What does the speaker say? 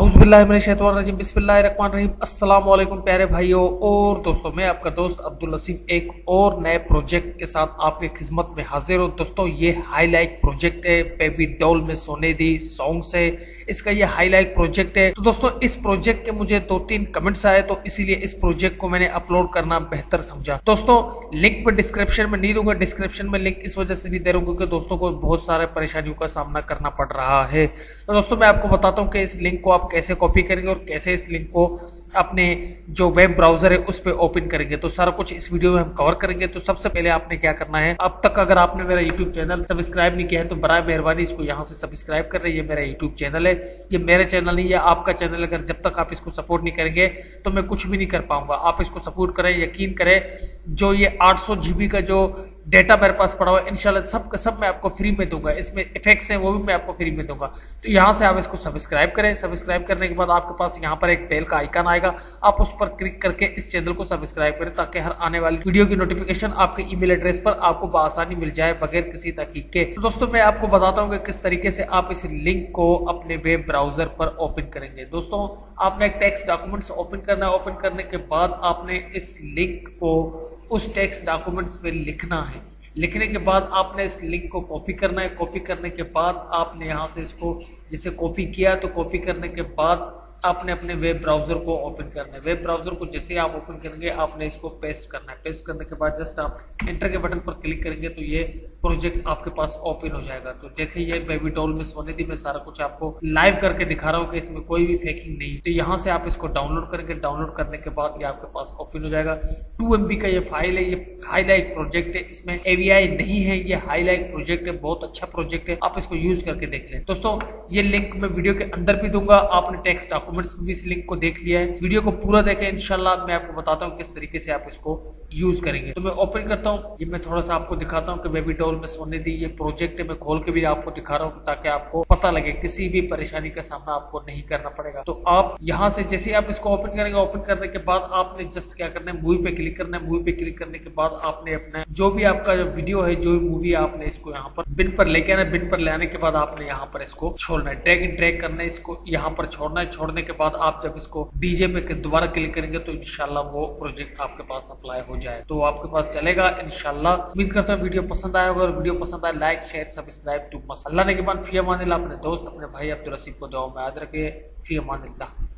औज़ुबिल्लाहिमिनश्शैतानिर्रजीम बिस्मिल्लाहिर्रहमानिर्रहीम। अस्सलाम वालेकुम प्यारे भाइयों और दोस्तों, मैं आपका दोस्त अब्दुल लसीम एक और नए प्रोजेक्ट के साथ आपकी खिदमत में हाजिर हूँ। दोस्तों, ये हाईलाइट प्रोजेक्ट है, बेबी डॉल में सोने दी सॉन्ग्स है, इसका ये हाईलाइट प्रोजेक्ट है। तो दोस्तों, इस प्रोजेक्ट के मुझे 2-3 कमेंट्स आए, तो इसीलिए इस प्रोजेक्ट को मैंने अपलोड करना बेहतर समझा। दोस्तों, लिंक में डिस्क्रिप्शन में नहीं दूंगा, डिस्क्रिप्शन में लिंक इस वजह से नहीं दे रहा हूँ क्योंकि दोस्तों को बहुत सारे परेशानियों का सामना करना पड़ रहा है। तो दोस्तों, मैं आपको बताता हूँ कि इस लिंक को आप कैसे कॉपी करेंगे और कैसे इस लिंक को अपने जो वेब ब्राउजर है उस पर ओपन करेंगे। तो सारा कुछ इस वीडियो में हम कवर करेंगे। तो सबसे पहले आपने क्या करना है, अब तक अगर आपने मेरा यूट्यूब चैनल सब्सक्राइब नहीं किया है तो बराए मेहरबानी इसको यहाँ से सब्सक्राइब कर रहे हैं। ये मेरा यूट्यूब चैनल है, ये मेरा चैनल नहीं है, आपका चैनल। अगर जब तक आप इसको सपोर्ट नहीं करेंगे तो मैं कुछ भी नहीं कर पाऊंगा। आप इसको सपोर्ट करें, यकीन करें, जो ये 800 GB का जो डेटा मेरे पास पड़ा हुआ है, इंशाल्लाह सब का सब मैं आपको फ्री में दूंगा। इसमें इफेक्ट्स हैं वो भी मैं आपको फ्री में दूंगा। तो यहाँ से आप इसको सब्सक्राइब करें। सब्सक्राइब करने के बाद आपके पास यहाँ पर एक बेल का आइकन आएगा, आप उस पर क्लिक करके इस चैनल को सब्सक्राइब करें ताकि हर आने वाली वीडियो की नोटिफिकेशन आपके ईमेल एड्रेस पर आपको बआसानी मिल जाए बगैर किसी तहकीक के। तो दोस्तों, मैं आपको बताता हूँ कि किस तरीके से आप इस लिंक को अपने वेब ब्राउजर पर ओपन करेंगे। दोस्तों, आपने एक टेक्स्ट डॉक्यूमेंट्स ओपन करना है। ओपन करने के बाद आपने इस लिंक को उस टेक्स्ट डॉक्यूमेंट्स पे लिखना है। लिखने के बाद आपने इस लिंक को कॉपी करना है। कॉपी करने के बाद आपने यहाँ से इसको जैसे कॉपी किया, तो कॉपी करने के बाद आपने अपने वेब ब्राउजर को ओपन करना है। वेब ब्राउजर को जैसे ही आप ओपन करेंगे आपने इसको पेस्ट करना है। पेस्ट करने के बाद जस्ट आप एंटर के बटन पर क्लिक करेंगे तो ये प्रोजेक्ट आपके पास ओपन हो जाएगा। तो देखिए, ये बेबी डॉल में सोने दी मैं सारा कुछ आपको लाइव करके दिखा रहा हूँ कि इसमें कोई भी फेकिंग नहीं। तो यहाँ से आप इसको डाउनलोड करेंगे। डाउनलोड करने के बाद ये आपके पास ओपन हो जाएगा। 2 MB का ये फाइल है। ये हाईलाइट प्रोजेक्ट है, इसमें AVI नहीं है, ये हाईलाइट प्रोजेक्ट है। बहुत अच्छा प्रोजेक्ट है, आप इसको यूज करके देख लें। दोस्तों, ये लिंक मैं वीडियो के अंदर भी दूंगा। आपने टेक्स्ट डॉक्यूमेंट्स में भी इस लिंक को देख लिया है। वीडियो को पूरा देखें, इंशाल्लाह मैं आपको बताता हूँ किस तरीके से आप इसको यूज करेंगे। तो मैं ओपन करता हूँ, ये मैं थोड़ा सा आपको दिखाता हूँ कि बेबी डॉल में सोने दी ये प्रोजेक्ट है। मैं खोल के भी आपको दिखा रहा हूँ ताकि आपको पता लगे, किसी भी परेशानी का सामना आपको नहीं करना पड़ेगा। तो आप यहाँ से जैसे आप इसको ओपन करेंगे, ओपन करने के बाद आपने जस्ट क्या करना है, मूवी पे क्लिक करना है। मूवी पे क्लिक करने के बाद आपने अपना जो भी आपका जो वीडियो है, जो भी मूवी, आपने इसको यहाँ पर बिन पर लेके आना है। बिन पर ले आने के बाद आपने यहाँ पर इसको छोड़ना है, ड्रैग एंड ड्रैग करना है, इसको यहाँ पर छोड़ना है। छोड़ने के बाद आप जब इसको डीजे पे दोबारा क्लिक करेंगे तो इंशाल्लाह वो प्रोजेक्ट आपके पास अप्लाई हो जाए, तो आपके पास चलेगा इंशाल्लाह। उम्मीद करता हूँ वीडियो पसंद आया होगा। और वीडियो पसंद आए लाइक शेयर सब्सक्राइब टू मस। अल्लाह ने के बाद फी अमानिल्लाह। अपने दोस्त अपने भाई अब्दुल लसीम को दुआ में याद रखिए। फी अमानिल्लाह।